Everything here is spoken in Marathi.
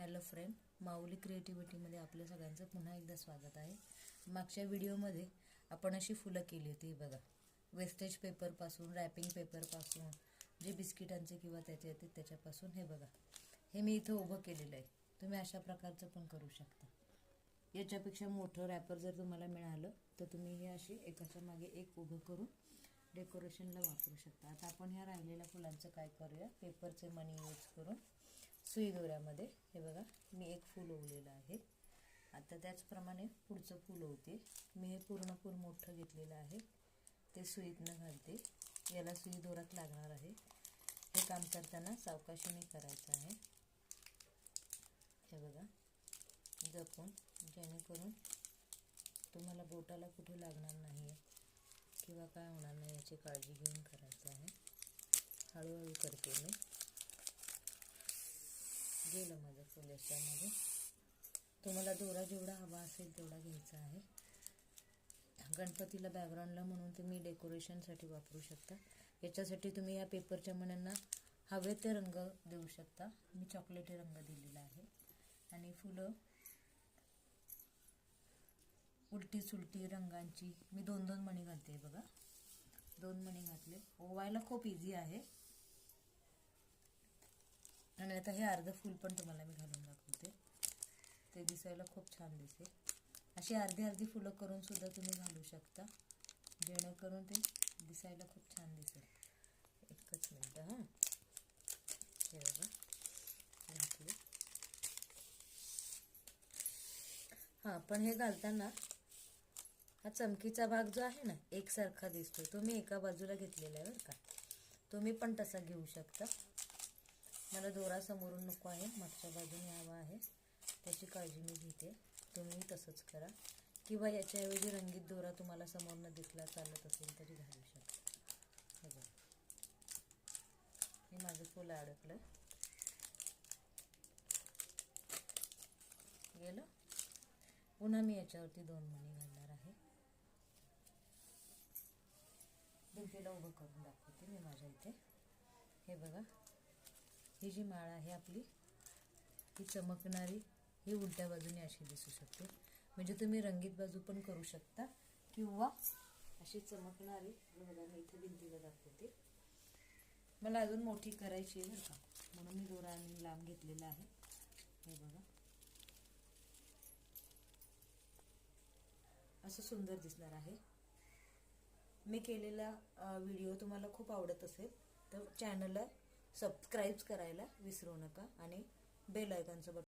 हॅलो फ्रेंड, माऊली क्रिएटिव्हिटीमध्ये आपल्या सगळ्यांचं पुन्हा एकदा स्वागत आहे. मागच्या व्हिडिओमध्ये आपण अशी फुलं केली होती बघा. वेस्टेज पेपरपासून, रॅपिंग पेपरपासून, जे बिस्किटांचे किंवा त्याचे येते त्याच्यापासून. हे बघा, हे मी इथं उभं केलेलं आहे. तुम्ही अशा प्रकारचं पण करू शकता. याच्यापेक्षा मोठं रॅपर जर तुम्हाला मिळालं तर तुम्ही हे अशी एकाच्या मागे एक उभं करून डेकोरेशनला वापरू शकता. आता आपण ह्या राहिलेल्या फुलांचं काय करूया, पेपरचे मणी यूज करून सुई दोऱ्यामध्ये हे बघा मी एक फूल ओवलेलं आहे. आता त्याचप्रमाणे पुढचं फूल ओवते. मी हे पूर्ण फूल मोठं घेतलेलं आहे, ते सुईतनं घालते. याला सुई दोरात लागणार आहे. हे काम करताना सावकाशीने करायचं आहे. हे बघा जपून, जेणेकरून तुम्हाला बोटाला कुठे लागणार नाही किंवा काय होणार नाही याची काळजी घेऊन करायचं आहे. हळूहळू करते मी. गेलं माझं फुल याच्यामध्ये. तुम्हाला दोरा जेवढा हवा असेल तेवढा घ्यायचा आहे. गणपतीला बॅकग्राऊंडला म्हणून तुम्ही डेकोरेशनसाठी वापरू शकता. याच्यासाठी तुम्ही या पेपरच्या मण्यांना हवे ते रंग देऊ शकता. मी चॉकलेटी रंग दिलेला आहे. आणि फुलं उलटी सुलटी रंगांची मी 2-2 मणी घालते बघा. 2 मणी घातले. ओवायला खूप इझी आहे. आणि आता हे अर्ध फूल पण तुम्हाला मी घालून दाखवते. ते दिसायला खूप छान दिसेल. अशी अर्धी अर्धी फुलं करून सुद्धा तुम्ही घालू शकता, जेणेकरून ते दिसायला खूप छान दिसेल. एकच मिनटं हां. हे बघा घातले. हां, पण हे घालताना हा चमकीचा भाग जो आहे ना एकसारखा दिसतो, तो मी एका बाजूला घेतलेला आहे बरं का. तुम्ही पण तसा घेऊ शकता. मला दोरा समोरून नको आहे, मागच्या बाजूने हवा आहे, त्याची काळजी मी घेते. तुम्ही तसंच करा. किंवा याच्याऐवजी रंगीत दोरा तुम्हाला समोरनं दिसला चालत असेल तरी घालू शकता. हे बघा, हे माझं फुल अडकलं. गेलं. पुन्हा मी याच्यावरती 2 मणी घालणार आहे. भिंतीला उभं करून दाखवते मी माझ्या इथे. हे बघा, ही जी माळ आहे आपली, ही चमकणारी, ही उलट्या बाजूने अशी दिसू शकते. म्हणजे तुम्ही रंगीत बाजू पण करू शकता किंवा अशी चमकणारी. बघा मी इथे भिंतीला दाखवते. मला अजून मोठी करायची आहे बरं का, म्हणून मी दोरा आणि लांब घेतलेला आहे. हे बघा, असं सुंदर दिसणार आहे. मी केलेला व्हिडिओ तुम्हाला खूप आवडत असेल तर चॅनलला सबस्क्राईब करायला विसरू नका आणि बेल आयकॉनचं बटन